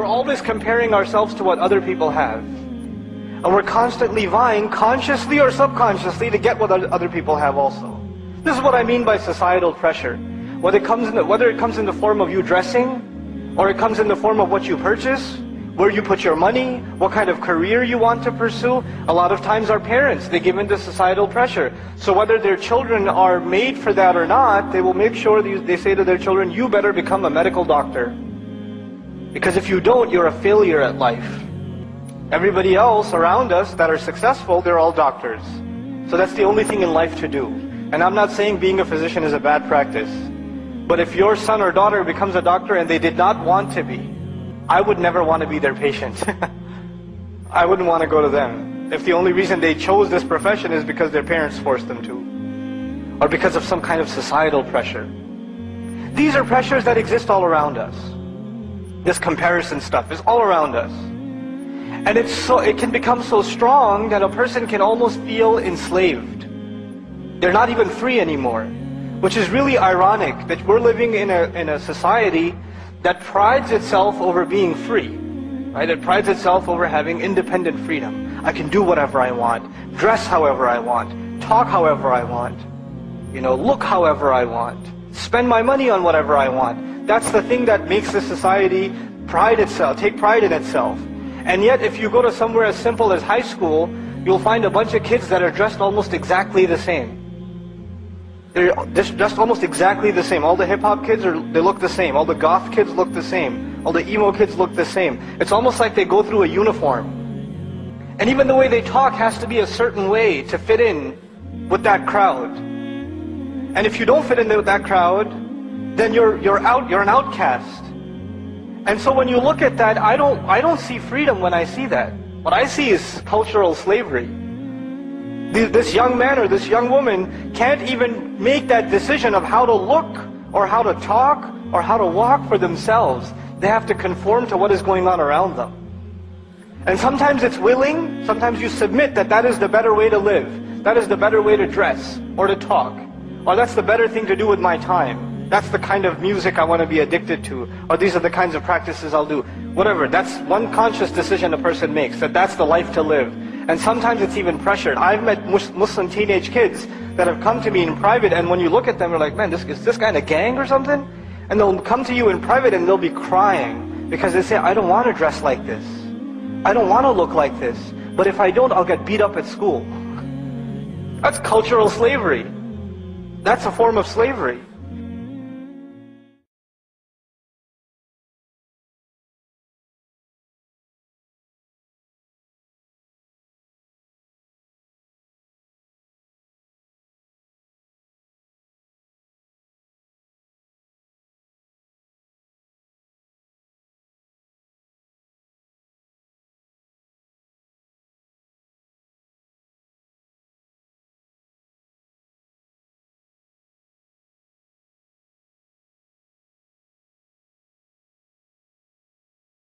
We're always comparing ourselves to what other people have. And we're constantly vying, consciously or subconsciously, to get what other people have also. This is what I mean by societal pressure. Whether it comes in the form of you dressing, or it comes in the form of what you purchase, where you put your money, what kind of career you want to pursue. A lot of times our parents, they give into societal pressure. So whether their children are made for that or not, they will make sure they say to their children, you better become a medical doctor. Because if you don't, you're a failure at life. Everybody else around us that are successful, they're all doctors. So that's the only thing in life to do. And I'm not saying being a physician is a bad practice. But if your son or daughter becomes a doctor and they did not want to be, I would never want to be their patient. I wouldn't want to go to them. If the only reason they chose this profession is because their parents forced them to. Or because of some kind of societal pressure. These are pressures that exist all around us. This comparison stuff is all around us. And it can become so strong that a person can almost feel enslaved. They're not even free anymore. Which is really ironic that we're living in a society that prides itself over being free. Right? It prides itself over having independent freedom. I can do whatever I want, dress however I want, talk however I want, look however I want, spend my money on whatever I want. That's the thing that makes the society take pride in itself. And yet if you go to somewhere as simple as high school, you'll find a bunch of kids that are dressed almost exactly the same. They're dressed almost exactly the same. All the hip-hop kids, they look the same. All the goth kids look the same. All the emo kids look the same. It's almost like they go through a uniform. And even the way they talk has to be a certain way to fit in with that crowd. And if you don't fit in with that crowd, then you're an outcast. And so when you look at that, I don't see freedom when I see that. What I see is cultural slavery. This young man or this young woman can't even make that decision of how to look, or how to talk, or how to walk for themselves. They have to conform to what is going on around them. And sometimes it's willing, sometimes you submit that is the better way to live. That is the better way to dress, or to talk. Or that's the better thing to do with my time. That's the kind of music I want to be addicted to. Or these are the kinds of practices I'll do. Whatever, that's one conscious decision a person makes, that's the life to live. And sometimes it's even pressured. I've met Muslim teenage kids that have come to me in private, and when you look at them, you're like, man, is this guy in a gang or something? And they'll come to you in private and they'll be crying because they say, I don't want to dress like this. I don't want to look like this. But if I don't, I'll get beat up at school. That's cultural slavery. That's a form of slavery.